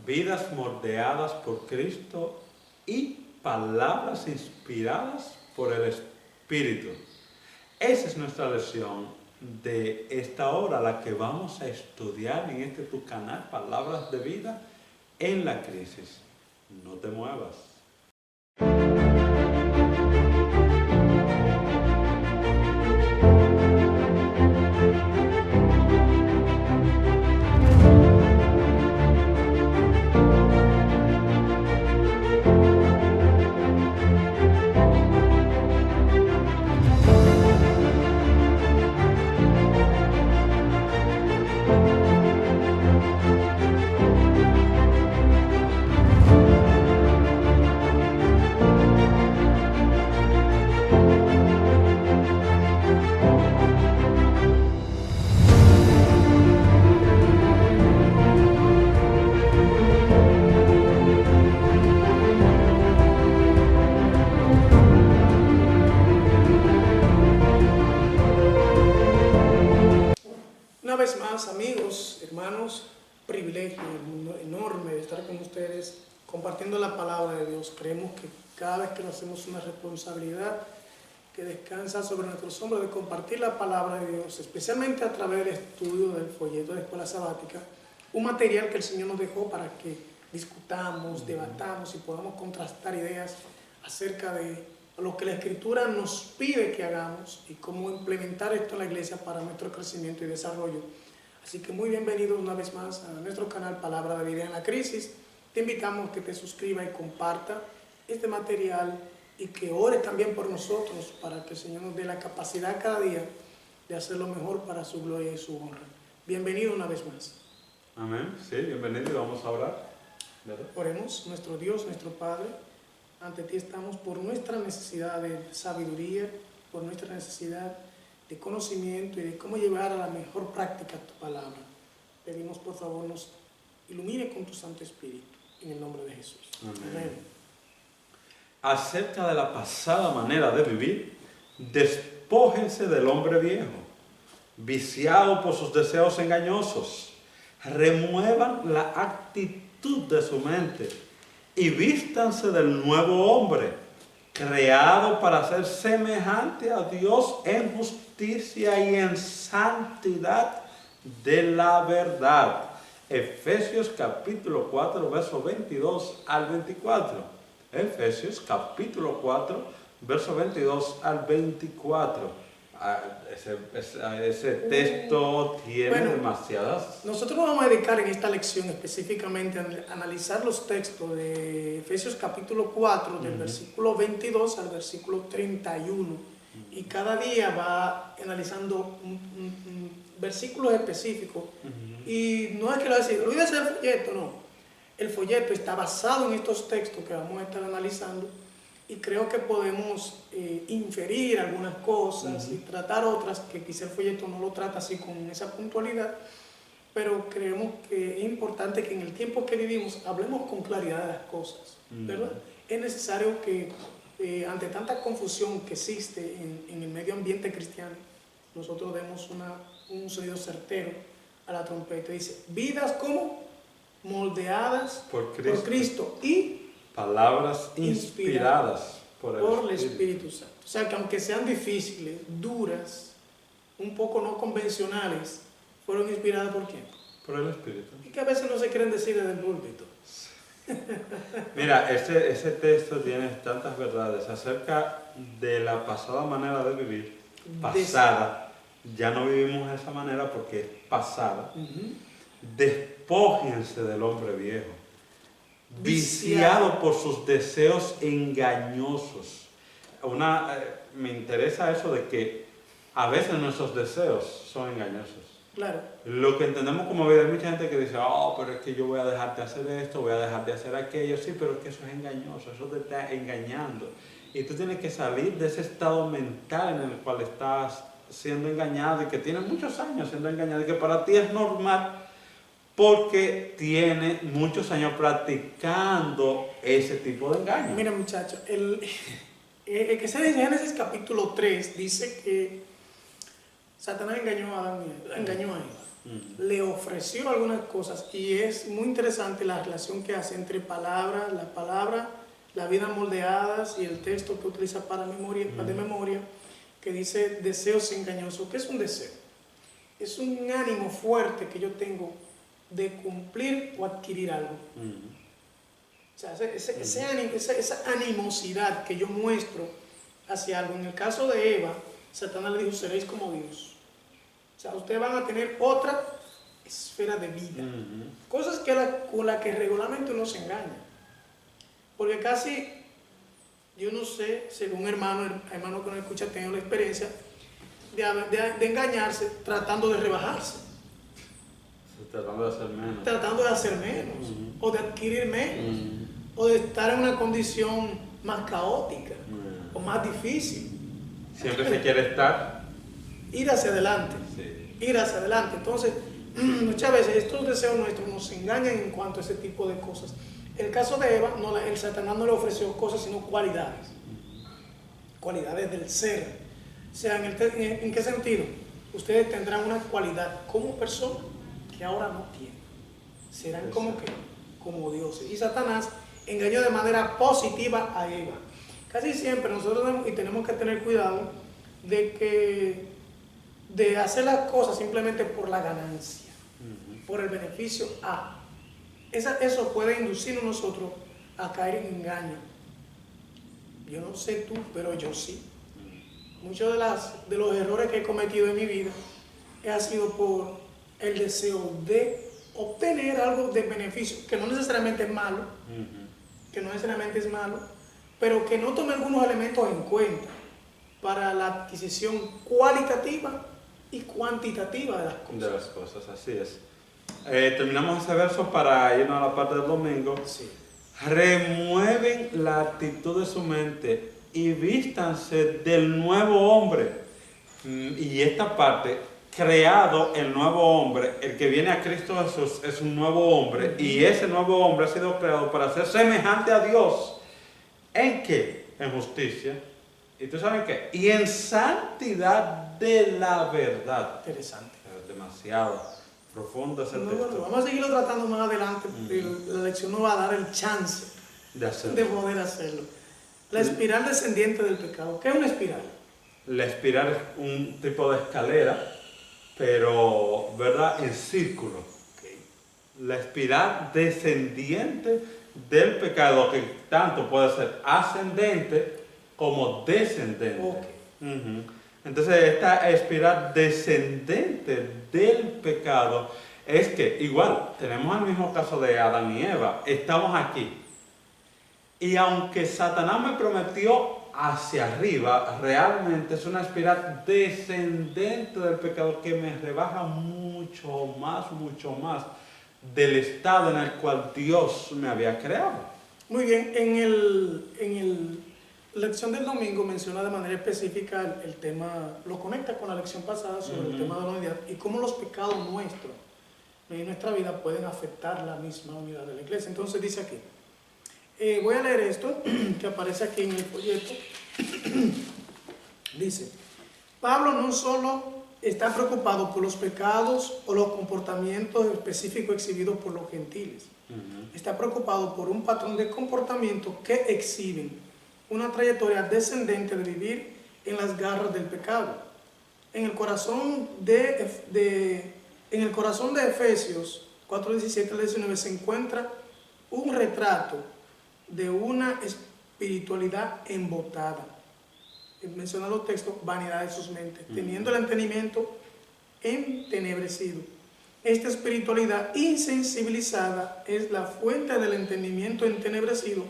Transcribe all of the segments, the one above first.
vidas moldeadas por Cristo y palabras inspiradas por el Espíritu. Esa es nuestra lección de esta hora, la que vamos a estudiar en este tu canal, Palabras de Vida en la Crisis. No te muevas. Una vez más, amigos, hermanos, privilegio enorme de estar con ustedes compartiendo la palabra de Dios. Creemos que cada vez que lo hacemos una responsabilidad que descansa sobre nuestros hombros de compartir la palabra de Dios, especialmente a través del estudio del folleto de Escuela Sabática, un material que el Señor nos dejó para que discutamos, debatamos y podamos contrastar ideas acerca de lo que la Escritura nos pide que hagamos y cómo implementar esto en la iglesia para nuestro crecimiento y desarrollo. Así que muy bienvenidos una vez más a nuestro canal Palabra de Vida en la Crisis. Te invitamos a que te suscribas y comparta este material y que ores también por nosotros para que el Señor nos dé la capacidad cada día de hacer lo mejor para su gloria y su honra. Bienvenido una vez más. Amén. Sí, bienvenido y vamos a orar. ¿Verdad? Oremos, nuestro Dios, nuestro Padre. Ante ti estamos por nuestra necesidad de sabiduría, por nuestra necesidad de conocimiento y de cómo llevar a la mejor práctica tu palabra. Pedimos por favor nos ilumine con tu Santo Espíritu, en el nombre de Jesús. Amén. Acerca de la pasada manera de vivir, despójense del hombre viejo, viciado por sus deseos engañosos. Remuevan la actitud de su mente y vístanse del nuevo hombre, creado para ser semejante a Dios en justicia y en santidad de la verdad. Efesios capítulo 4, versos 22 al 24. Efesios capítulo 4, versos 22 al 24. Ese texto tiene demasiadas... Nosotros nos vamos a dedicar en esta lección específicamente a analizar los textos de Efesios capítulo 4, del versículo 22 al versículo 31. Y cada día va analizando un versículo específico. Y no es que lo va a decir, olvídese del folleto, no. El folleto está basado en estos textos que vamos a estar analizando. Y creo que podemos inferir algunas cosas y tratar otras que quizá el folleto no lo trata así con esa puntualidad, pero creemos que es importante que en el tiempo que vivimos hablemos con claridad de las cosas, ¿verdad? Es necesario que ante tanta confusión que existe en el medio ambiente cristiano, nosotros demos un sonido certero a la trompeta. Dice, vidas como moldeadas por Cristo y palabras inspiradas por el Espíritu Santo. O sea que aunque sean difíciles, duras, un poco no convencionales, fueron inspiradas ¿por quién? Por el Espíritu. Y que a veces no se quieren decir desde el púlpito. Mira, ese texto tiene tantas verdades acerca de la pasada manera de vivir. Pasada. Ya no vivimos de esa manera porque es pasada. Despójense del hombre viejo, viciado por sus deseos engañosos. Me interesa eso de que a veces nuestros deseos son engañosos. Claro. Lo que entendemos como vida, hay mucha gente que dice, pero es que yo voy a dejar de hacer esto, voy a dejar de hacer aquello. Sí, pero es que eso es engañoso, eso te está engañando. Y tú tienes que salir de ese estado mental en el cual estás siendo engañado y que tienes muchos años siendo engañado y que para ti es normal porque tiene muchos años practicando ese tipo de engaño. Mira, muchachos, el que se dice en Génesis capítulo 3 dice que Satanás engañó a Adán y engañó a Eva. le ofreció algunas cosas y es muy interesante la relación que hace entre palabras, la palabra, la vida moldeadas y el texto que utiliza para memoria, de memoria, que dice deseos engañosos. ¿Qué es un deseo? Es un ánimo fuerte que yo tengo de cumplir o adquirir algo. O sea, ese ánimo, esa animosidad que yo muestro hacia algo. En el caso de Eva, Satanás le dijo, seréis como Dios. O sea, ustedes van a tener otra esfera de vida. Cosas con las que regularmente uno se engaña. Porque casi, yo no sé, según hermano que no escucha, tengo la experiencia de engañarse tratando de rebajarse. Tratando de hacer menos. Tratando de hacer menos. O de adquirir menos. O de estar en una condición más caótica. O más difícil. Siempre se quiere estar. Ir hacia adelante. Sí. Ir hacia adelante. Entonces, muchas veces estos deseos nuestros nos engañan en cuanto a ese tipo de cosas. El caso de Eva, el Satanás no le ofreció cosas, sino cualidades. Cualidades del ser. O sea, ¿en qué sentido? Ustedes tendrán una cualidad como persona que ahora no tienen. Serán como que, como dioses. Y Satanás engañó de manera positiva a Eva. Casi siempre nosotros tenemos que tener cuidado de hacer las cosas simplemente por la ganancia, por el beneficio a. Eso puede inducirnos nosotros a caer en engaño. Yo no sé tú, pero yo sí. Muchos de los errores que he cometido en mi vida ha sido por el deseo de obtener algo de beneficio, que no necesariamente es malo, pero que no tome algunos elementos en cuenta para la adquisición cualitativa y cuantitativa de las cosas. Así es. Terminamos ese verso para irnos a la parte del domingo. Sí. Remueven la actitud de su mente y vístanse del nuevo hombre. Y esta parte, creado el nuevo hombre, el que viene a Cristo Jesús es un nuevo hombre, y ese nuevo hombre ha sido creado para ser semejante a Dios. ¿En qué? En justicia. ¿Y tú sabes qué? Y en santidad de la verdad. Interesante. Es demasiado profundo ese texto. Bueno, vamos a seguirlo tratando más adelante, porque la lección nos va a dar el chance de poder hacerlo. La espiral descendiente del pecado. ¿Qué es una espiral? La espiral es un tipo de escalera, pero, ¿verdad?, en círculo. La espiral descendiente del pecado, que tanto puede ser ascendente como descendente. Entonces, esta espiral descendente del pecado es que, igual, tenemos el mismo caso de Adán y Eva. Estamos aquí. Y aunque Satanás me prometió hacia arriba, realmente es una espiral descendente del pecado que me rebaja mucho más del estado en el cual Dios me había creado. Muy bien, en la lección del domingo menciona de manera específica el tema, lo conecta con la lección pasada sobre el tema de la unidad y cómo los pecados nuestros en nuestra vida pueden afectar la misma unidad de la iglesia. Entonces dice aquí, voy a leer esto que aparece aquí en el folleto. Dice, Pablo no solo está preocupado por los pecados o los comportamientos específicos exhibidos por los gentiles. Está preocupado por un patrón de comportamiento que exhiben una trayectoria descendente de vivir en las garras del pecado. En el corazón de Efesios 4:17 al 19 se encuentra un retrato de una espiritualidad embotada. Menciona los textos, vanidad de sus mentes, teniendo el entendimiento entenebrecido. Esta espiritualidad insensibilizada es la fuente del entendimiento entenebrecido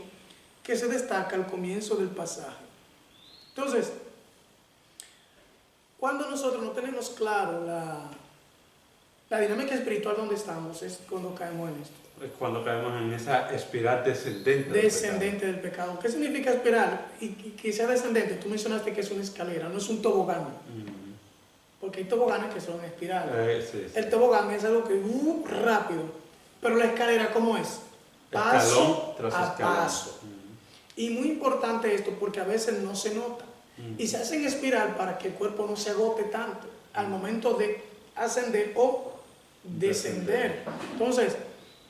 que se destaca al comienzo del pasaje. Entonces, cuando nosotros no tenemos claro la dinámica espiritual donde estamos, es cuando caemos en esto. Es cuando caemos en esa espiral descendente del pecado. ¿Qué significa espiral? Y que sea descendente, tú mencionaste que es una escalera, no es un tobogán. Porque hay toboganes que son espirales. Sí. El tobogán es algo que rápido, pero la escalera, ¿cómo es? Paso a paso. Y muy importante esto porque a veces no se nota. Y se hace en espiral para que el cuerpo no se agote tanto al momento de ascender o descender. Entonces,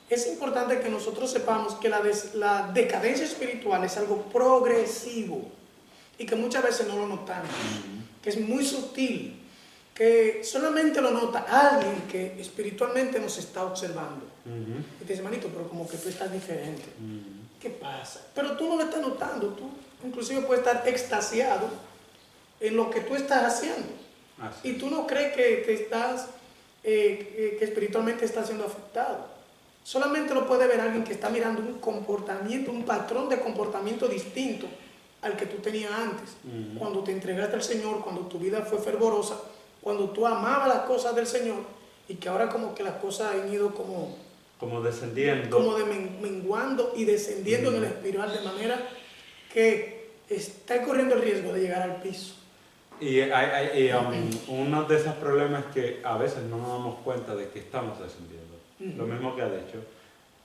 es importante que nosotros sepamos que la decadencia espiritual es algo progresivo y que muchas veces no lo notamos, que es muy sutil, que solamente lo nota alguien que espiritualmente nos está observando. Y te dice, manito, pero como que tú estás diferente. ¿Qué pasa? Pero tú no lo estás notando, tú inclusive puedes estar extasiado en lo que tú estás haciendo. Y tú no crees que estás, que espiritualmente estás siendo afectado. Solamente lo puede ver alguien que está mirando un comportamiento, un patrón de comportamiento distinto al que tú tenías antes. Cuando te entregaste al Señor, cuando tu vida fue fervorosa, cuando tú amabas las cosas del Señor, y que ahora como que las cosas han ido como descendiendo. Como menguando y descendiendo en el espiral, de manera que está corriendo el riesgo de llegar al piso. Y uno de esos problemas es que a veces no nos damos cuenta de que estamos descendiendo. Lo mismo que ha dicho,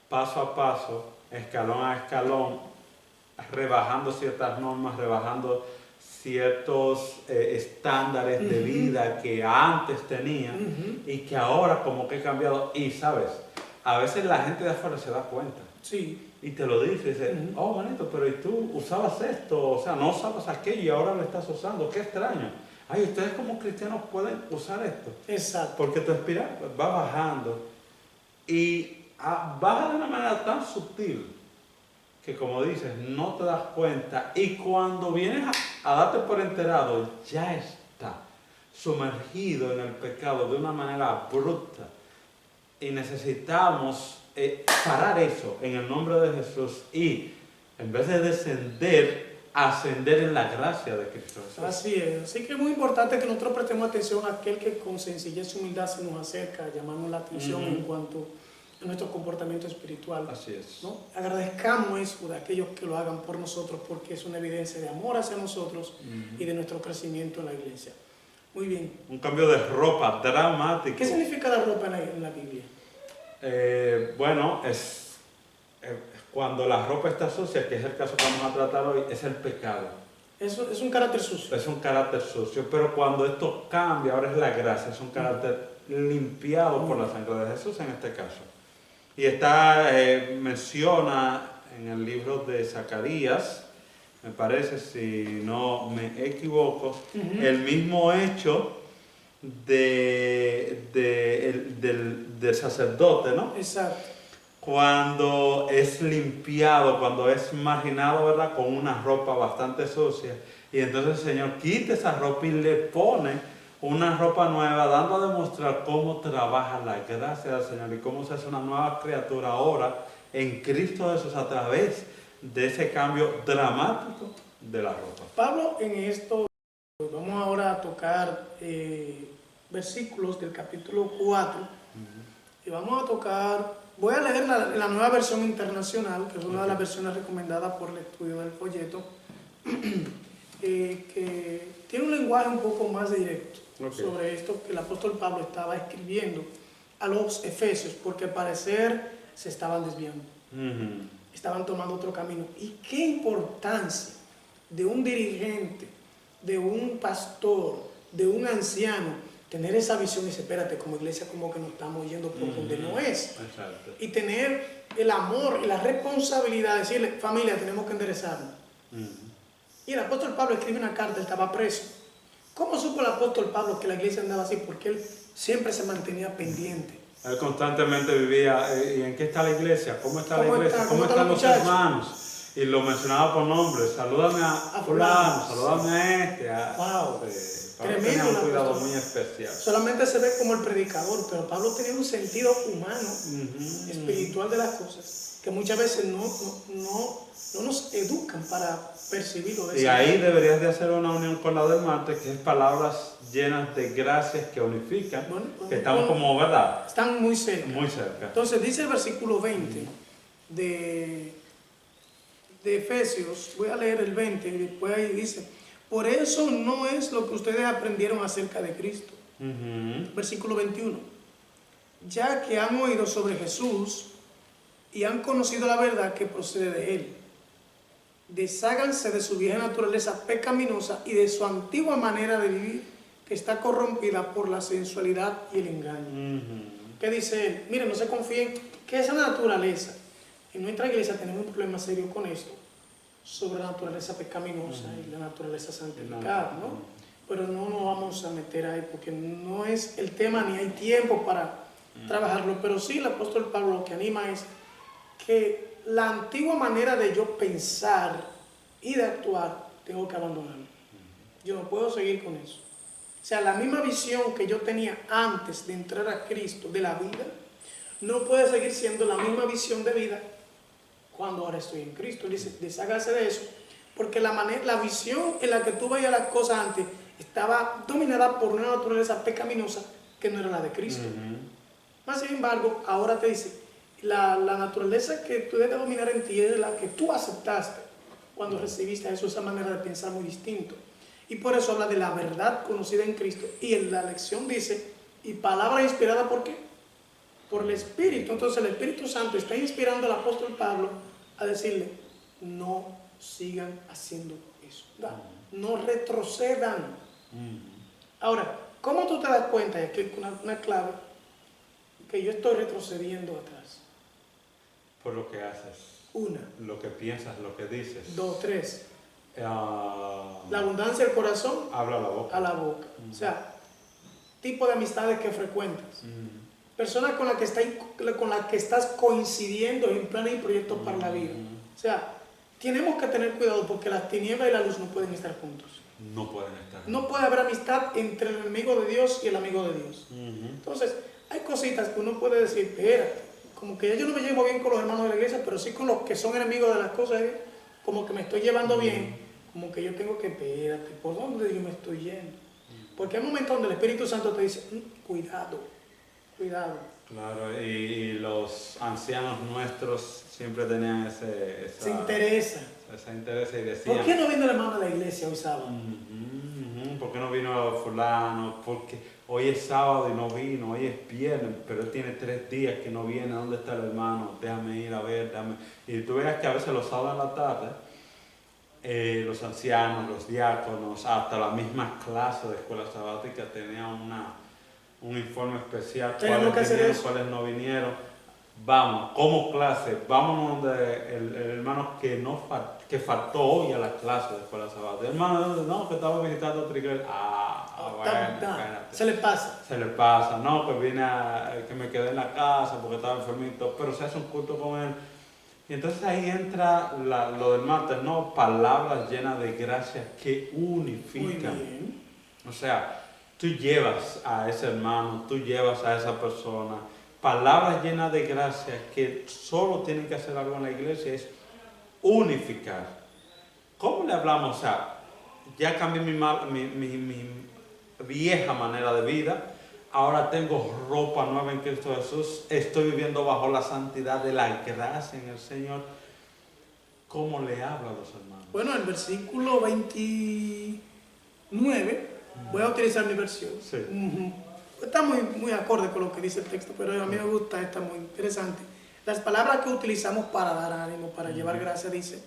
paso a paso, escalón a escalón, rebajando ciertas normas, rebajando ciertos estándares de vida que antes tenía y que ahora como que he cambiado. Y sabes, a veces la gente de afuera se da cuenta. Sí. Y te lo dice, oh, manito, pero ¿y tú usabas esto? O sea, no usabas aquello y ahora lo estás usando. Qué extraño. Ay, ustedes como cristianos pueden usar esto. Exacto. Porque tu espiral va bajando. Y baja de una manera tan sutil que, como dices, no te das cuenta. Y cuando vienes a darte por enterado, ya está sumergido en el pecado de una manera abrupta. Y necesitamos parar eso en el nombre de Jesús y, en vez de descender, ascender en la gracia de Cristo Jesús. Así es. Así que es muy importante que nosotros prestemos atención a aquel que con sencillez y humildad se nos acerca, llamamos la atención en cuanto a nuestro comportamiento espiritual. Así es. ¿No? Agradezcamos eso de aquellos que lo hagan por nosotros, porque es una evidencia de amor hacia nosotros y de nuestro crecimiento en la iglesia. Muy bien. Un cambio de ropa dramático. ¿Qué significa la ropa en la Biblia? Bueno, es cuando la ropa está sucia, que es el caso que vamos a tratar hoy, es el pecado. Eso es un carácter sucio. Es un carácter sucio, pero cuando esto cambia, ahora es la gracia, es un carácter limpiado por la sangre de Jesús en este caso. Y menciona en el libro de Zacarías, me parece, si no me equivoco, el mismo hecho del sacerdote, ¿no? Exacto. Cuando es limpiado, cuando es marginado, ¿verdad? Con una ropa bastante sucia. Y entonces el Señor quita esa ropa y le pone una ropa nueva, dando a demostrar cómo trabaja la gracia del Señor y cómo se hace una nueva criatura ahora en Cristo Jesús a través de ese cambio dramático de la ropa. Pablo en esto, vamos ahora a tocar versículos del capítulo 4 y vamos a tocar, voy a leer la nueva versión internacional, que es una de las versiones recomendadas por el estudio del folleto, que tiene un lenguaje un poco más directo sobre esto que el apóstol Pablo estaba escribiendo a los efesios, porque al parecer se estaban desviando, estaban tomando otro camino. Y qué importancia de un dirigente, de un pastor, de un anciano, tener esa visión y decir, espérate, como iglesia como que nos estamos yendo por donde no es. Exacto. Y tener el amor y la responsabilidad de decirle, familia, tenemos que enderezarnos. Y el apóstol Pablo escribe una carta, él estaba preso. ¿Cómo supo el apóstol Pablo que la iglesia andaba así? Porque él siempre se mantenía pendiente. Él constantemente vivía, ¿y en qué está la iglesia? ¿Cómo está la iglesia? ¿Cómo están los muchachos? hermanos? Y lo mencionaba por nombre, salúdame a fulano, salúdame a este. Wow. Pablo tenía un cuidado muy especial. Solamente se ve como el predicador, pero Pablo tenía un sentido humano, espiritual de las cosas, que muchas veces no nos educan para percibirlo. Y ahí deberías de hacer una unión con la del martes, que es palabras llenas de gracias que unifican, que estamos como, ¿verdad? Están muy cerca. Muy cerca. Entonces dice el versículo 20 de Efesios, voy a leer el 20 y después ahí dice, por eso no es lo que ustedes aprendieron acerca de Cristo. Versículo 21, ya que han oído sobre Jesús y han conocido la verdad que procede de Él, desháganse de su vieja naturaleza pecaminosa y de su antigua manera de vivir, que está corrompida por la sensualidad y el engaño. ¿Ok? ¿Qué dice él? Miren, no se confíen que esa naturaleza, en nuestra iglesia tenemos un problema serio con esto, sobre la naturaleza pecaminosa y la naturaleza santificada, ¿no? Pero no nos vamos a meter ahí porque no es el tema ni hay tiempo para trabajarlo, pero sí el apóstol Pablo lo que anima es que la antigua manera de yo pensar y de actuar tengo que abandonarlo. Yo no puedo seguir con eso. O sea, la misma visión que yo tenía antes de entrar a Cristo de la vida, no puede seguir siendo la misma visión de vida cuando ahora estoy en Cristo. Él dice, deshágase de eso, porque la visión en la que tú veías las cosas antes estaba dominada por una naturaleza pecaminosa que no era la de Cristo. Más sin embargo, ahora te dice, la naturaleza que tú debes dominar en ti es la que tú aceptaste cuando recibiste a eso, esa manera de pensar muy distinto. Y por eso habla de la verdad conocida en Cristo. Y en la lección dice, y palabra inspirada ¿por qué? Por el Espíritu. Entonces el Espíritu Santo está inspirando al apóstol Pablo a decirle, no sigan haciendo eso. No retrocedan. Ahora, ¿cómo tú te das cuenta? Y aquí es una clave, que yo estoy retrocediendo atrás. Por lo que haces. Una. Lo que piensas, lo que dices. 2, 3. La abundancia del corazón habla a la boca. O sea, tipo de amistades que frecuentas. Personas con las que estás coincidiendo en planes y proyectos para la vida. O sea, tenemos que tener cuidado porque las tinieblas y la luz no pueden estar juntos. No pueden estar. No puede haber amistad entre el enemigo de Dios y el amigo de Dios. Entonces, hay cositas que uno puede decir, espérate, como que yo no me llevo bien con los hermanos de la iglesia, pero sí con los que son enemigos de las cosas, como que me estoy llevando bien. Como que yo tengo que, espérate, ¿por dónde yo me estoy yendo? Porque hay momentos donde el Espíritu Santo te dice, cuidado. Claro, y los ancianos nuestros siempre tenían esa interés y decían, ¿por qué no viene el hermano de la iglesia hoy sábado? ¿Por qué no vino fulano? Porque hoy es sábado y no vino, hoy es viernes, pero él tiene 3 días que no viene. ¿Dónde está el hermano? Déjame ir a ver, Y tú veas que a veces los sábados en la tarde, los ancianos, los diáconos, hasta la misma clase de escuela sabática tenían un informe especial, cuáles vinieron, cuáles no vinieron. Vamos, como clase, vámonos donde el hermano que faltó hoy a la clase de escuela sabática. Hermano, no, que estaba visitando otra iglesia. Bueno, se le pasa. No, que que me quedé en la casa porque estaba enfermito, pero se hace un culto con él. Y entonces ahí entra lo del martes, ¿no? Palabras llenas de gracia que unifican. Muy bien. O sea, tú llevas a ese hermano, tú llevas a esa persona. Palabras llenas de gracia que solo tienen que hacer algo en la iglesia es unificar. ¿Cómo le hablamos? O sea, ya cambié mi vieja manera de vida. Ahora tengo ropa nueva en Cristo Jesús. Estoy viviendo bajo la santidad de la gracia en el Señor. ¿Cómo le habla a los hermanos? Bueno, el versículo 29, voy a utilizar mi versión. Sí. Está muy acorde con lo que dice el texto, pero a mí me gusta, está muy interesante. Las palabras que utilizamos para dar ánimo, para llevar gracia, dice,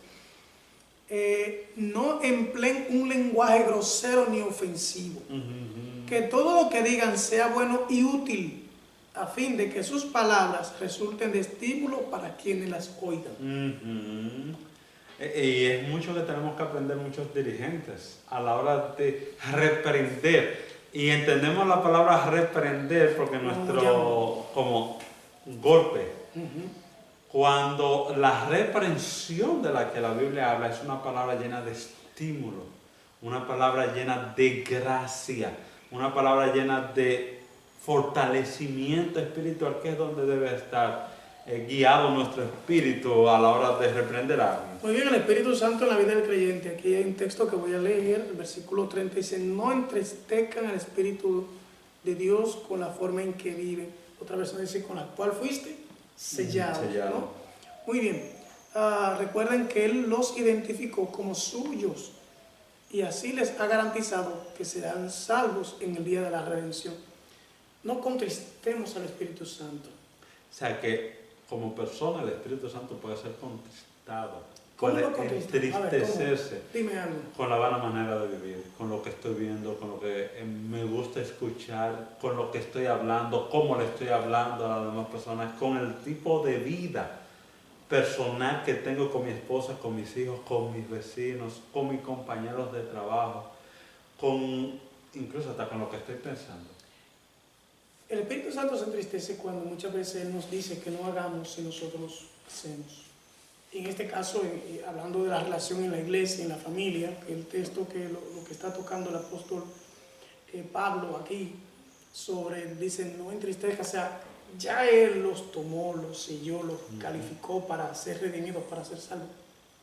no empleen un lenguaje grosero ni ofensivo. Que todo lo que digan sea bueno y útil, a fin de que sus palabras resulten de estímulo para quienes las oigan. Y es mucho que tenemos que aprender muchos dirigentes a la hora de reprender. Y entendemos la palabra reprender porque como golpe. Cuando la reprensión de la que la Biblia habla es una palabra llena de estímulo, una palabra llena de gracia, una palabra llena de fortalecimiento espiritual, que es donde debe estar guiado nuestro espíritu a la hora de reprender a alguien. Muy bien, el Espíritu Santo en la vida del creyente. Aquí hay un texto que voy a leer, el versículo 30 dice, no entristezcan al Espíritu de Dios con la forma en que viven. Otra versión dice, con la cual fuiste sellado. ¿No? Muy bien. Recuerden que Él los identificó como suyos y así les ha garantizado que serán salvos en el día de la redención. No contristemos al Espíritu Santo. O sea que como persona el Espíritu Santo puede ser contristado, ¿Cómo puede lo contrista? A ver, ¿cómo? entristecerse Dime algo. con la vana manera de vivir, con lo que estoy viendo, con lo que me gusta escuchar, con lo que estoy hablando, cómo le estoy hablando a las demás personas, con el tipo de vida personal que tengo con mi esposa, con mis hijos, con mis vecinos, con mis compañeros de trabajo, con incluso hasta con lo que estoy pensando. El Espíritu Santo se entristece cuando muchas veces Él nos dice que no hagamos si nosotros hacemos. En este caso, hablando de la relación en la iglesia, en la familia, que el texto que lo que está tocando el apóstol Pablo aquí, dice, no entristezca, o sea, ya Él los tomó, los selló, los calificó para ser redimidos, para ser salvos.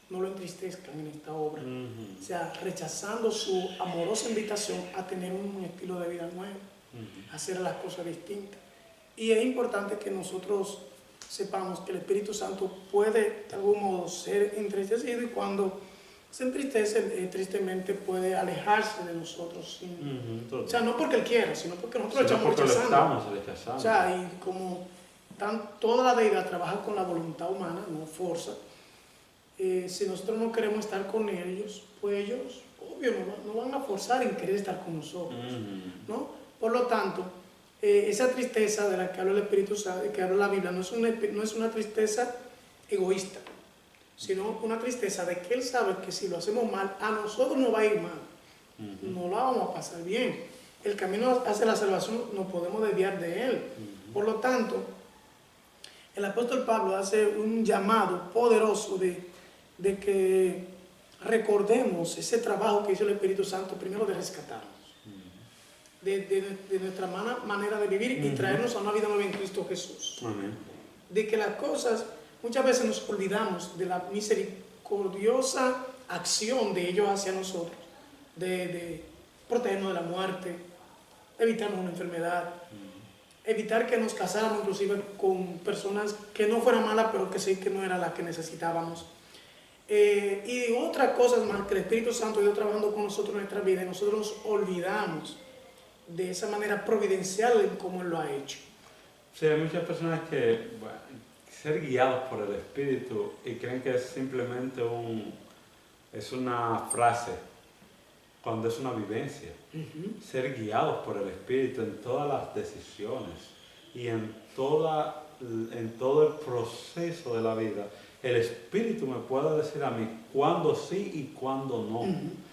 No lo entristezcan en esta obra. O sea, rechazando su amorosa invitación a tener un estilo de vida nuevo, a hacer las cosas distintas. Y es importante que nosotros sepamos que el Espíritu Santo puede de algún modo ser entristecido, y cuando se entristece, tristemente puede alejarse de nosotros. O sea, no porque Él quiera, sino porque nosotros lo estamos rechazando. O sea, y como toda la deidad trabaja con la voluntad humana, no fuerza, si nosotros no queremos estar con ellos, pues ellos, obvio, no van a forzar en querer estar con nosotros, ¿no? Por lo tanto, esa tristeza de la que habla el Espíritu Santo, que habla la Biblia, no es una tristeza egoísta, sino una tristeza de que Él sabe que si lo hacemos mal, a nosotros nos va a ir mal, no la vamos a pasar bien. El camino hacia la salvación nos podemos desviar de Él. Por lo tanto, el apóstol Pablo hace un llamado poderoso de que recordemos ese trabajo que hizo el Espíritu Santo, primero de rescatarnos de nuestra manera de vivir y traernos a una vida nueva en Cristo Jesús. De que las cosas, muchas veces nos olvidamos de la misericordiosa acción de ellos hacia nosotros, de protegernos de la muerte, evitarnos una enfermedad, evitar que nos casáramos inclusive con personas que no fueran malas, pero que sí que no eran las que necesitábamos. Y otras cosas más que el Espíritu Santo ha ido trabajando con nosotros en nuestra vida, y nosotros nos olvidamos de esa manera providencial en cómo Él lo ha hecho. Sí, hay muchas personas que, bueno, ser guiados por el Espíritu y creen que es simplemente es una frase, cuando es una vivencia. Ser guiados por el Espíritu en todas las decisiones y en todo el proceso de la vida. El Espíritu me puede decir a mí cuándo sí y cuándo no.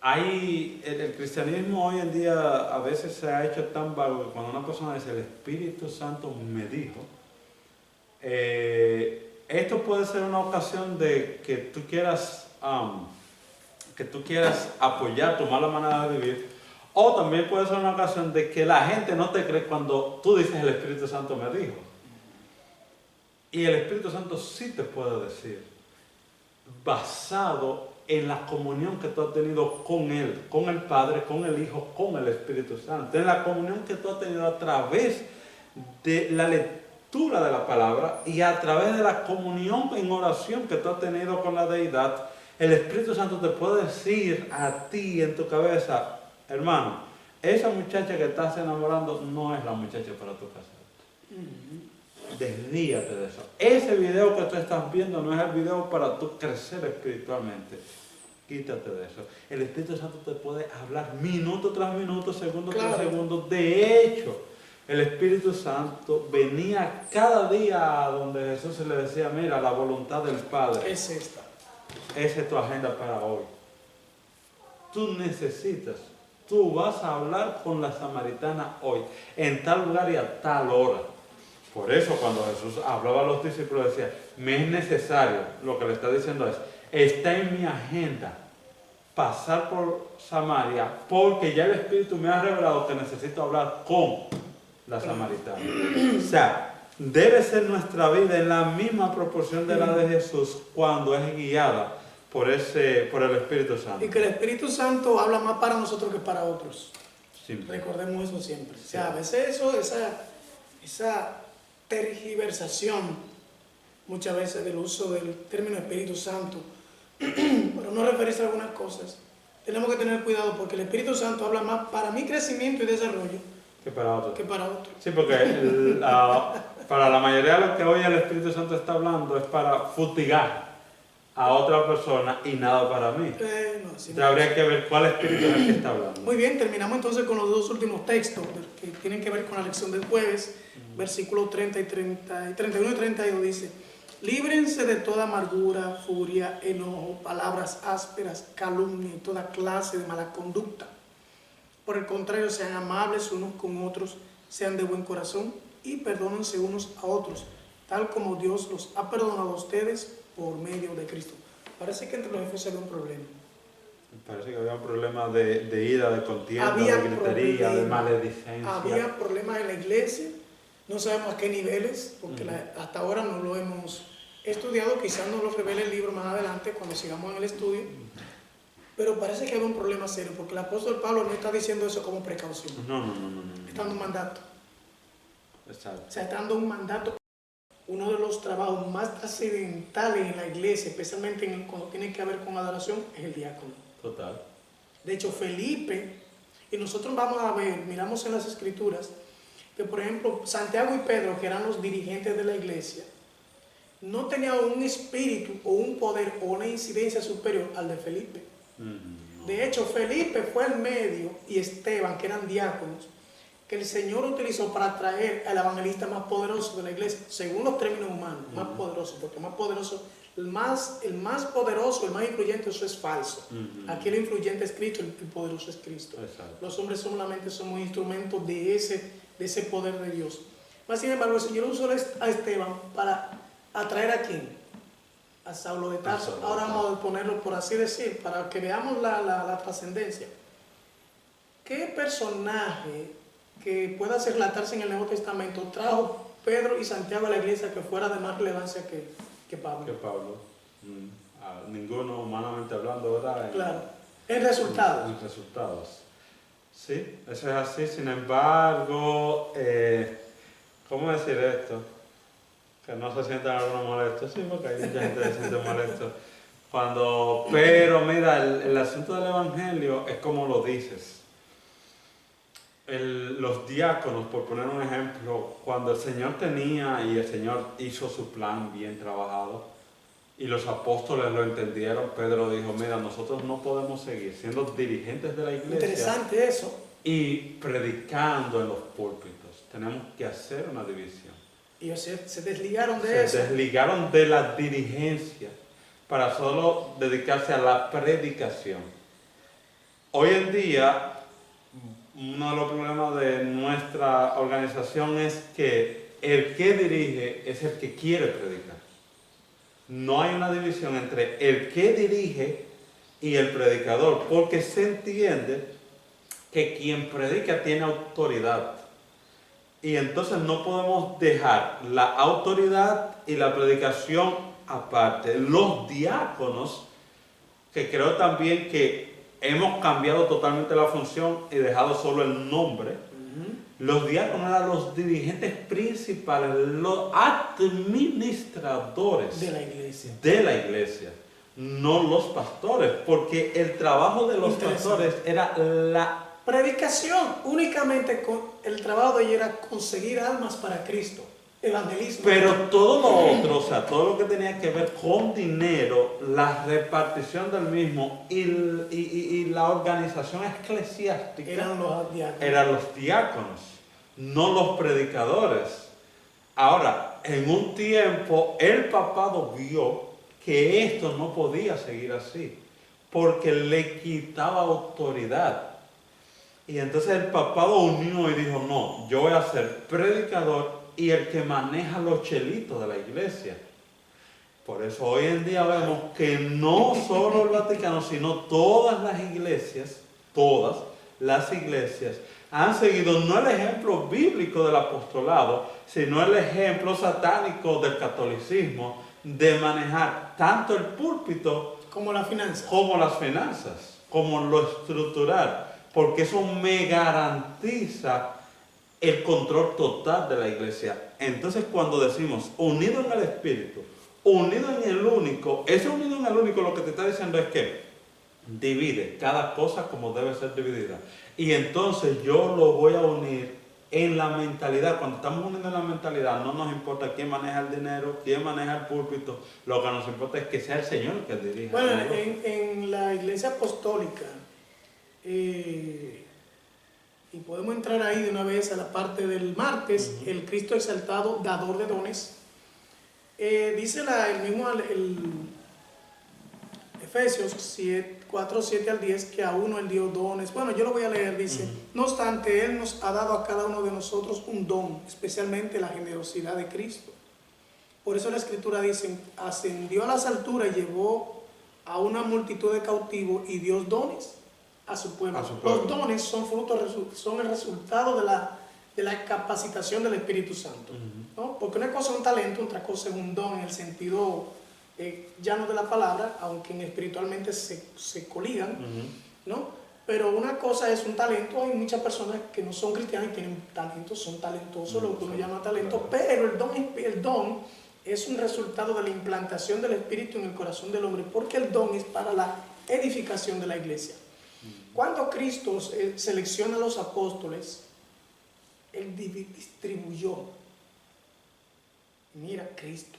El cristianismo hoy en día a veces se ha hecho tan vago que cuando una persona dice el Espíritu Santo me dijo, esto puede ser una ocasión de que tú quieras apoyar tu mala manera de vivir, o también puede ser una ocasión de que la gente no te cree cuando tú dices el Espíritu Santo me dijo. Y el Espíritu Santo sí te puede decir, basado en la comunión que tú has tenido con Él, con el Padre, con el Hijo, con el Espíritu Santo, en la comunión que tú has tenido a través de la lectura de la palabra y a través de la comunión en oración que tú has tenido con la deidad. El Espíritu Santo te puede decir a ti en tu cabeza, hermano, esa muchacha que estás enamorando no es la muchacha para tu casarte. Desvíate de eso. Ese video que tú estás viendo no es el video para tú crecer espiritualmente. Quítate de eso. El Espíritu Santo te puede hablar minuto tras minuto, segundo tras segundo. De hecho, el Espíritu Santo venía cada día a donde Jesús se le decía, mira, la voluntad del Padre es esta. Esa es tu agenda para hoy. Tú vas a hablar con la samaritana hoy, en tal lugar y a tal hora. Por eso cuando Jesús hablaba a los discípulos decía, me es necesario, lo que le está diciendo es, está en mi agenda pasar por Samaria, porque ya el Espíritu me ha revelado que necesito hablar con la samaritana. O sea, debe ser nuestra vida en la misma proporción de la de Jesús cuando es guiada por el Espíritu Santo. Y que el Espíritu Santo habla más para nosotros que para otros. Siempre. Recordemos eso siempre. O sea, a veces esa tergiversación, muchas veces del uso del término Espíritu Santo, para no referirse a algunas cosas, tenemos que tener cuidado porque el Espíritu Santo habla más para mi crecimiento y desarrollo que para otros. Que para otros. Sí, porque Para la mayoría de los que hoy el Espíritu Santo está hablando es para fustigar a otra persona y nada para mí. No, sí, Entonces habría que ver cuál espíritu es el que está hablando. Muy bien, terminamos entonces con los dos últimos textos que tienen que ver con la lección del jueves, versículos 31 y 32 dice: líbrense de toda amargura, furia, enojo, palabras ásperas, calumnia y toda clase de mala conducta. Por el contrario, sean amables unos con otros, sean de buen corazón y perdónense unos a otros, tal como Dios los ha perdonado a ustedes por medio de Cristo. Parece que entre los efesios había un problema. Parece que había un problema de ira, de contienda, Había de gritería, de maledicencia. Había problemas en la iglesia, no sabemos a qué niveles, porque hasta ahora no lo hemos estudiado, quizás nos lo revele el libro más adelante cuando sigamos en el estudio, pero parece que había un problema serio, porque el apóstol Pablo no está diciendo eso como precaución. No. Está dando un mandato. Exacto. O sea, está dando un mandato. Uno de los trabajos más trascendentales en la iglesia, especialmente cuando tiene que ver con adoración, es el diácono. Total. De hecho, Felipe, y nosotros vamos a ver, miramos en las escrituras, que por ejemplo, Santiago y Pedro, que eran los dirigentes de la iglesia, no tenían un espíritu o un poder o una incidencia superior al de Felipe. No. De hecho, Felipe fue el medio, y Esteban, que eran diáconos, que el Señor utilizó para traer al evangelista más poderoso de la iglesia, según los términos humanos, más poderoso, porque más poderoso, el más poderoso, el más influyente, eso es falso. Aquí el influyente es Cristo, el poderoso es Cristo. Exacto. Los hombres solamente somos instrumentos de ese poder de Dios. Mas sin embargo, el Señor usó a Esteban para atraer a quién? A Saulo de Tarso. Ahora vamos a ponerlo por así decir, para que veamos la trascendencia. ¿Qué personaje que pueda relatarse en el Nuevo Testamento trajo Pedro y Santiago a la iglesia que fuera de más relevancia que Pablo? Ninguno, humanamente hablando, ¿verdad? Claro. En resultados. En resultados. Sí, eso es así. Sin embargo, ¿cómo decir esto? Que no se sientan algunos molestos. Sí, porque hay mucha gente que se siente molesto. Pero mira, el asunto del evangelio es como lo dices. Los diáconos, por poner un ejemplo, cuando el Señor tenía y el Señor hizo su plan bien trabajado y los apóstoles lo entendieron, Pedro dijo: mira, nosotros no podemos seguir siendo dirigentes de la iglesia. Interesante eso. Y predicando en los púlpitos. Tenemos que hacer una división. Y se desligaron de eso. Se desligaron de la dirigencia para solo dedicarse a la predicación. Hoy en día, uno de los problemas de nuestra organización es que el que dirige es el que quiere predicar. No hay una división entre el que dirige y el predicador, porque se entiende que quien predica tiene autoridad. Y entonces no podemos dejar la autoridad y la predicación aparte. Los diáconos, que creo también que hemos cambiado totalmente la función y dejado solo el nombre. Los diáconos eran los dirigentes principales, los administradores de la iglesia, no los pastores, porque el trabajo de los pastores era la predicación. Únicamente el trabajo de ellos era conseguir almas para Cristo. Evangelismo. Pero todo lo otro, o sea, todo lo que tenía que ver con dinero, la repartición del mismo y la organización eclesiástica eran los diáconos, no los predicadores. Ahora, en un tiempo, el papado vio que esto no podía seguir así, porque le quitaba autoridad. Y entonces el papado unió y dijo: no, yo voy a ser predicador y el que maneja los chelitos de la iglesia. Por eso hoy en día vemos que no solo el Vaticano, sino todas las iglesias han seguido no el ejemplo bíblico del apostolado, sino el ejemplo satánico del catolicismo, de manejar tanto el púlpito como las finanzas, como lo estructural, porque eso me garantiza el control total de la iglesia. Entonces, cuando decimos unido en el Espíritu, unido en el único, ese unido en el único lo que te está diciendo es que divide cada cosa como debe ser dividida. Y entonces yo lo voy a unir en la mentalidad, cuando estamos uniendo en la mentalidad, no nos importa quién maneja el dinero, quién maneja el púlpito, lo que nos importa es que sea el Señor el que dirija. Bueno, en la iglesia apostólica, y podemos entrar ahí de una vez a la parte del martes, el Cristo exaltado, dador de dones. Dice el mismo Efesios 4, 7 al 10, que a uno Él dio dones. Bueno, yo lo voy a leer, dice, no obstante, Él nos ha dado a cada uno de nosotros un don, especialmente la generosidad de Cristo. Por eso la Escritura dice, ascendió a las alturas y llevó a una multitud de cautivos y dio dones a su pueblo. Los dones son son el resultado de la capacitación del Espíritu Santo, ¿no? Porque una cosa es un talento, otra cosa es un don en el sentido llano de la palabra, aunque espiritualmente se coligan, ¿no? Pero una cosa es un talento. Hay muchas personas que no son cristianas y tienen talentos, son talentosos, lo que uno llama talento, pero el don es un resultado de la implantación del Espíritu en el corazón del hombre, porque el don es para la edificación de la iglesia. Cuando Cristo selecciona a los apóstoles, Él distribuyó. Mira, Cristo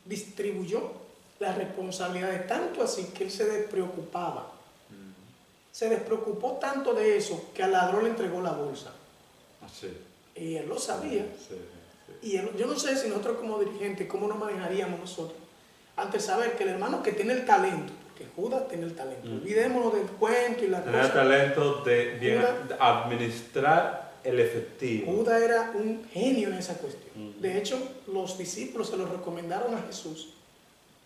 distribuyó las responsabilidades, tanto así que Él se despreocupaba. Se despreocupó tanto de eso que al ladrón le entregó la bolsa. Así. Y Él lo sabía. Sí. Y yo no sé si nosotros como dirigentes, cómo nos manejaríamos nosotros ante saber que el hermano que tiene el talento, porque Judas tiene el talento, olvidémonos del cuento y la cosa. Tenía el talento de administrar el efectivo. Judas era un genio en esa cuestión. De hecho, los discípulos se lo recomendaron a Jesús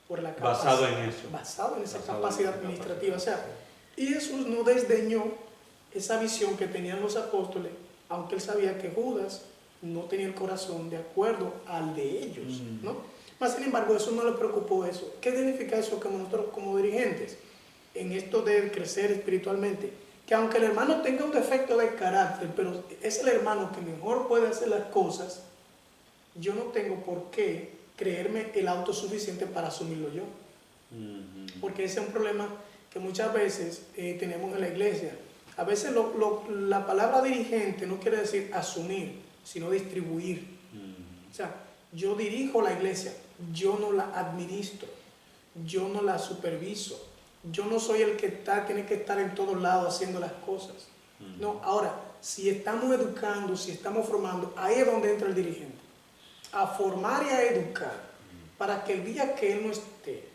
por la capacidad. Basado en esa capacidad administrativa. O sea, y Jesús no desdeñó esa visión que tenían los apóstoles, aunque Él sabía que Judas no tenía el corazón de acuerdo al de ellos, ¿no? Mas, sin embargo, eso no le preocupó eso. ¿Qué significa eso que nosotros como dirigentes, en esto de crecer espiritualmente, que aunque el hermano tenga un defecto de carácter, pero es el hermano que mejor puede hacer las cosas, yo no tengo por qué creerme el autosuficiente para asumirlo yo? Porque ese es un problema que muchas veces tenemos en la iglesia. A veces la palabra dirigente no quiere decir asumir, sino distribuir. O sea, yo dirijo la iglesia, yo no la administro, yo no la superviso, yo no soy el que tiene que estar en todos lados haciendo las cosas. No, ahora, si estamos educando, si estamos formando, ahí es donde entra el dirigente, a formar y a educar, para que el día que él no esté,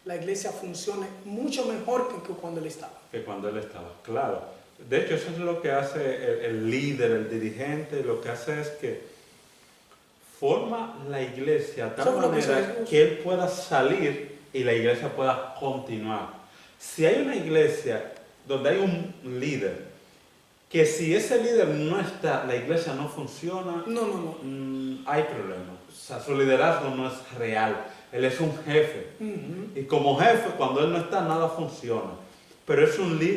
la iglesia funcione mucho mejor que cuando él estaba. Que cuando él estaba, claro. De hecho, eso es lo que hace el líder, el dirigente, lo que hace es que forma la iglesia de tal manera que él pueda salir y la iglesia pueda continuar. Si hay una iglesia donde hay un líder, que si ese líder no está, la iglesia no funciona, hay problemas. O sea, su liderazgo no es real. Él es un jefe. Y como jefe, cuando él no está, nada funciona. Pero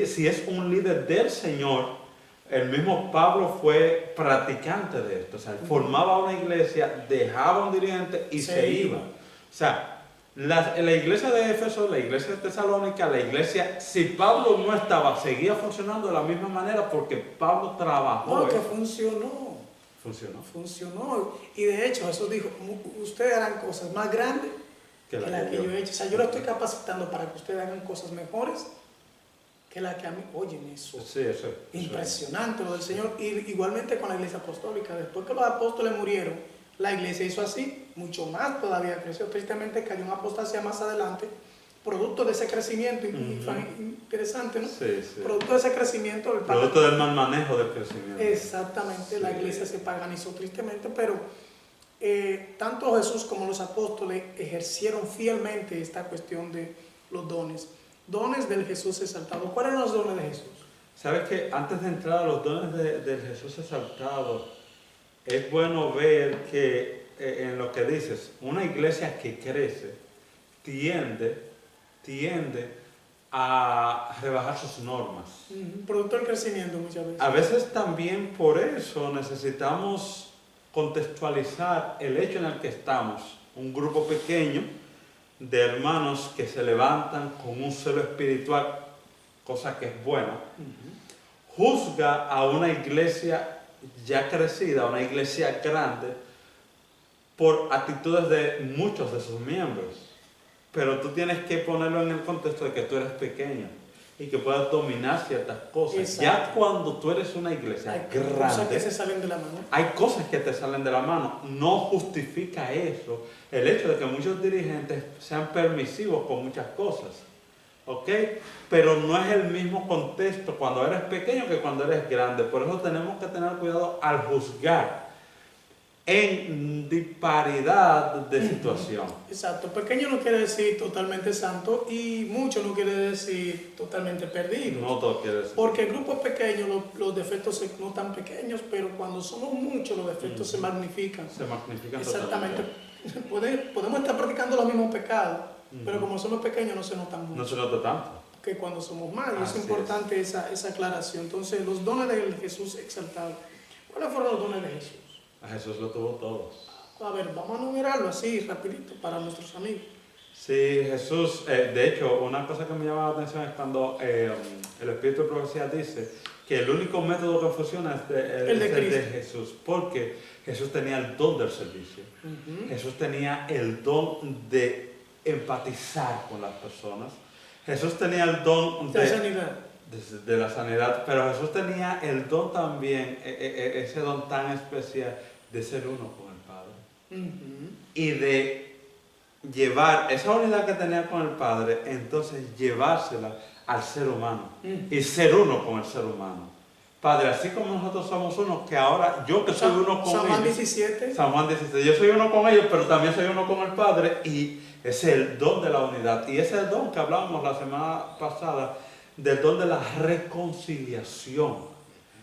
si es un líder del Señor, el mismo Pablo fue practicante de esto. O sea, él formaba una iglesia, dejaba un dirigente y se iba. O sea, la iglesia de Éfeso, la iglesia de Tesalónica, la iglesia, si Pablo no estaba, seguía funcionando de la misma manera porque Pablo trabajó. No, que funcionó. Funcionó. Y de hecho, Jesús dijo, ustedes harán cosas más grandes que las que yo he hecho. O sea, yo lo estoy capacitando para que ustedes hagan cosas mejores que la que a mí, óyeme, eso. Impresionante lo del Señor. Y igualmente con la iglesia apostólica. Después que los apóstoles murieron, la iglesia hizo así, mucho más todavía creció. Tristemente cayó una apostasía más adelante, producto de ese crecimiento interesante, ¿no? Producto de ese crecimiento. Producto del mal manejo del crecimiento. Exactamente, la iglesia se paganizó tristemente, pero tanto Jesús como los apóstoles ejercieron fielmente esta cuestión de los dones. Dones del Jesús exaltado. ¿Cuáles eran los dones de Jesús? ¿Sabes que antes de entrar a los dones del Jesús exaltado, es bueno ver que en lo que dices, una iglesia que crece tiende a rebajar sus normas? Producto del crecimiento muchas veces. A veces también por eso necesitamos contextualizar el hecho en el que estamos. Un grupo pequeño de hermanos que se levantan con un celo espiritual, cosa que es buena, juzga a una iglesia ya crecida, una iglesia grande, por actitudes de muchos de sus miembros. Pero tú tienes que ponerlo en el contexto de que tú eres pequeño y que puedas dominar ciertas cosas. Exacto. Ya cuando tú eres una iglesia Hay grande, cosas que se salen de la mano. hay cosas que te salen de la mano. No justifica eso el hecho de que muchos dirigentes sean permisivos con muchas cosas. ¿Ok? Pero no es el mismo contexto cuando eres pequeño que cuando eres grande. Por eso tenemos que tener cuidado al juzgar en disparidad de situación. Exacto. Pequeño no quiere decir totalmente santo y mucho no quiere decir totalmente perdido. No todo quiere decir. Porque en grupos pequeños los defectos no tan pequeños, pero cuando somos muchos los defectos se magnifican. Se magnifican Exactamente. totalmente. Podemos estar practicando los mismos pecados, pero como somos pequeños no se notan mucho. No se nota tanto. Que cuando somos más. Y es Así importante esa aclaración. Entonces, los dones de Jesús exaltado. ¿Cuáles fueron los dones de Jesús? A Jesús lo tuvo todos. A ver, vamos a numerarlo así, rapidito, para nuestros amigos. Sí, Jesús, de hecho, una cosa que me llama la atención es cuando el Espíritu de Profecía dice que el único método que funciona es el de Jesús, porque Jesús tenía el don del servicio. Jesús tenía el don de empatizar con las personas. Jesús tenía el don de sanidad. De la sanidad, pero Jesús tenía el don también, ese don tan especial de ser uno con el Padre. Y de llevar esa unidad que tenía con el Padre, entonces llevársela al ser humano y ser uno con el ser humano. Padre, así como nosotros somos uno, que ahora yo que soy uno con ellos. San Juan 17. San Juan 17. Yo soy uno con ellos, pero también soy uno con el Padre, y ese es el don de la unidad. Y ese es el don que hablábamos la semana pasada, del don de la reconciliación.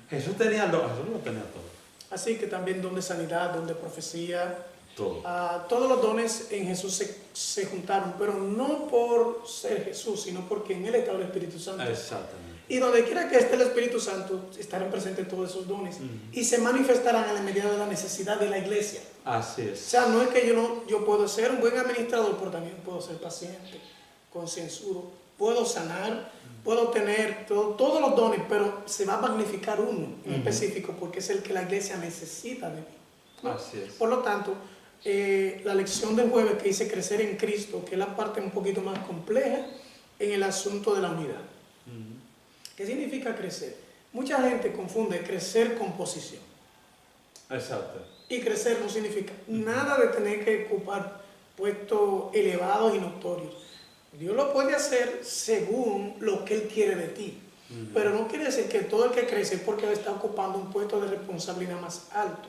Jesús tenía el don, Jesús lo tenía todo. Así que también don de sanidad, don de profecía. Todo. Todos los dones en Jesús se juntaron, pero no por ser Jesús, sino porque en Él estaba el Espíritu Santo. Exactamente. Y donde quiera que esté el Espíritu Santo, estarán presentes todos esos dones y se manifestarán en la medida de la necesidad de la iglesia. Así es. O sea, no es que yo puedo ser un buen administrador, pero también puedo ser paciente, concienzudo, puedo sanar, puedo tener todos los dones, pero se va a magnificar uno en específico porque es el que la iglesia necesita de mí, ¿no? Así es. Por lo tanto, la lección del jueves que dice crecer en Cristo, que es la parte un poquito más compleja en el asunto de la unidad. ¿Qué significa crecer? Mucha gente confunde crecer con posición. Exacto. Y crecer no significa nada de tener que ocupar puestos elevados y notorios. Dios lo puede hacer según lo que Él quiere de ti. Pero no quiere decir que todo el que crece es porque está ocupando un puesto de responsabilidad más alto.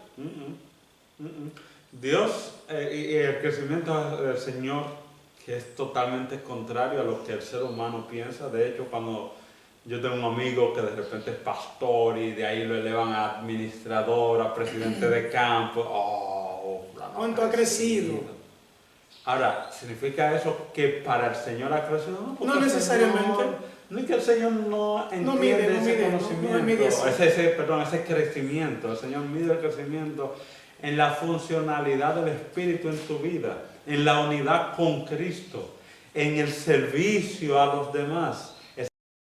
Dios y el crecimiento del Señor, que es totalmente contrario a lo que el ser humano piensa. De hecho, cuando yo tengo un amigo que de repente es pastor y de ahí lo elevan a administrador, a presidente de campo, ¿Cuánto ha crecido? Ahora, ¿significa eso que para el Señor ha crecido? No necesariamente. No es que el Señor no entiende ese conocimiento, ese crecimiento. El Señor mide el crecimiento en la funcionalidad del Espíritu en tu vida, en la unidad con Cristo, en el servicio a los demás,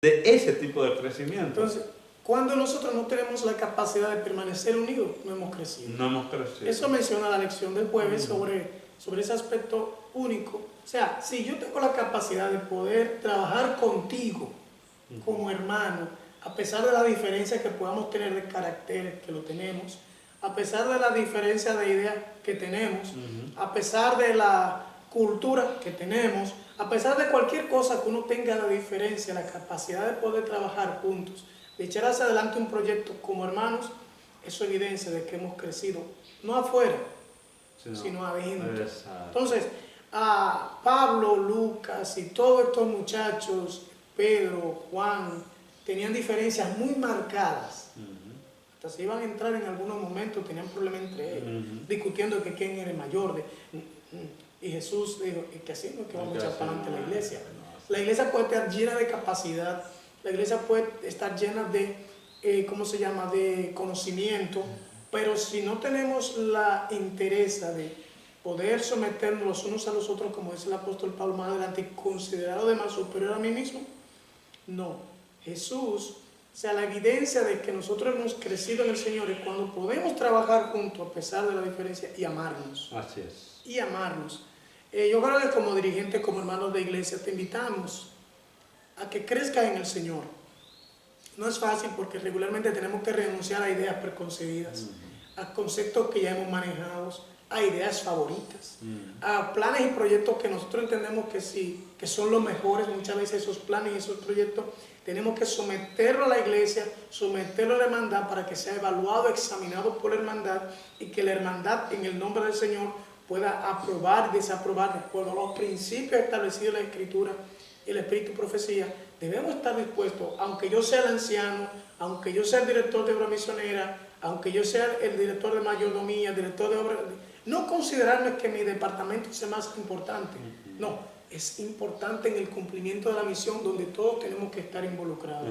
de ese tipo de crecimiento. Entonces, cuando nosotros no tenemos la capacidad de permanecer unidos, no hemos crecido. No hemos crecido. Eso menciona la lección del jueves sobre ese aspecto único. O sea, si yo tengo la capacidad de poder trabajar contigo como hermano, a pesar de la diferencia que podamos tener de carácter, que lo tenemos, a pesar de la diferencia de ideas que tenemos, a pesar de la cultura que tenemos, a pesar de cualquier cosa que uno tenga de diferencia, la capacidad de poder trabajar juntos, de echar hacia adelante un proyecto como hermanos, eso evidencia de que hemos crecido, no afuera, sino adentro. Entonces, a Pablo, Lucas y todos estos muchachos, Pedro, Juan, tenían diferencias muy marcadas. Hasta se iban a entrar en algunos momentos, tenían problemas entre ellos, discutiendo que quién era el mayor. Y Jesús dijo, ¿y qué así no es que vamos a echar para adelante la iglesia? La iglesia puede estar llena de capacidad, la iglesia puede estar llena de, de conocimiento, pero si no tenemos la interesa de poder someternos los unos a los otros, como dice el apóstol Pablo más adelante, y considerar a los demás superior a mí mismo, no. Jesús O sea, la evidencia de que nosotros hemos crecido en el Señor es cuando podemos trabajar juntos a pesar de la diferencia y amarnos. Así es. Y amarnos. Yo creo que como dirigentes, como hermanos de iglesia, te invitamos a que crezcas en el Señor. No es fácil porque regularmente tenemos que renunciar a ideas preconcebidas, a conceptos que ya hemos manejado, a ideas favoritas, a planes y proyectos que nosotros entendemos que sí, que son los mejores. Muchas veces esos planes y esos proyectos tenemos que someterlo a la iglesia, someterlo a la hermandad para que sea evaluado, examinado por la hermandad y que la hermandad en el nombre del Señor pueda aprobar y desaprobar de acuerdo a los principios establecidos en la Escritura y el Espíritu Profecía. Debemos estar dispuestos, aunque yo sea el anciano, aunque yo sea el director de obra misionera, aunque yo sea el director de mayordomía, director de obra, no considerarme que mi departamento sea más importante. No, es importante en el cumplimiento de la misión donde todos tenemos que estar involucrados.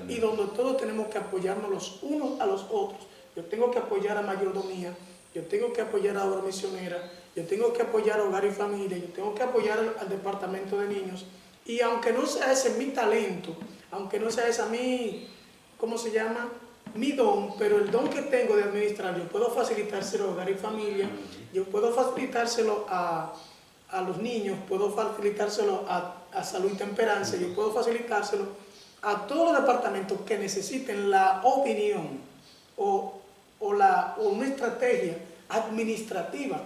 Y donde todos tenemos que apoyarnos los unos a los otros. Yo tengo que apoyar a mayordomía, yo tengo que apoyar a obra misionera, yo tengo que apoyar a hogar y familia, yo tengo que apoyar al departamento de niños. Y aunque no sea ese mi talento, aunque no sea esa mi, ¿cómo se llama? Mi don, pero el don que tengo de administrar, yo puedo facilitárselo a hogar y familia, yo puedo facilitárselo a los niños, puedo facilitárselo a salud y temperanza, yo puedo facilitárselo a todos los departamentos que necesiten la opinión o una estrategia administrativa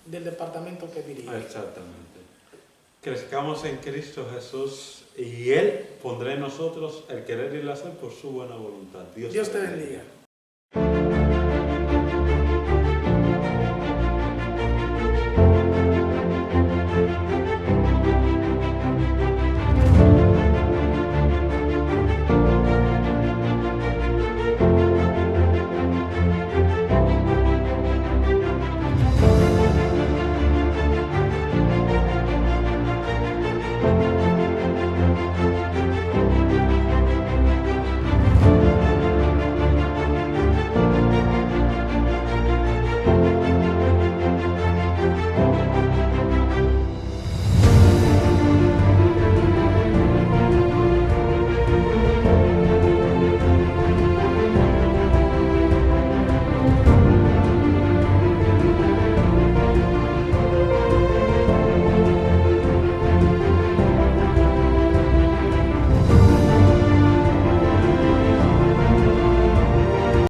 del departamento que dirijo. Exactamente. Crezcamos en Cristo Jesús y Él pondrá en nosotros el querer y el hacer por su buena voluntad. Dios te bendiga.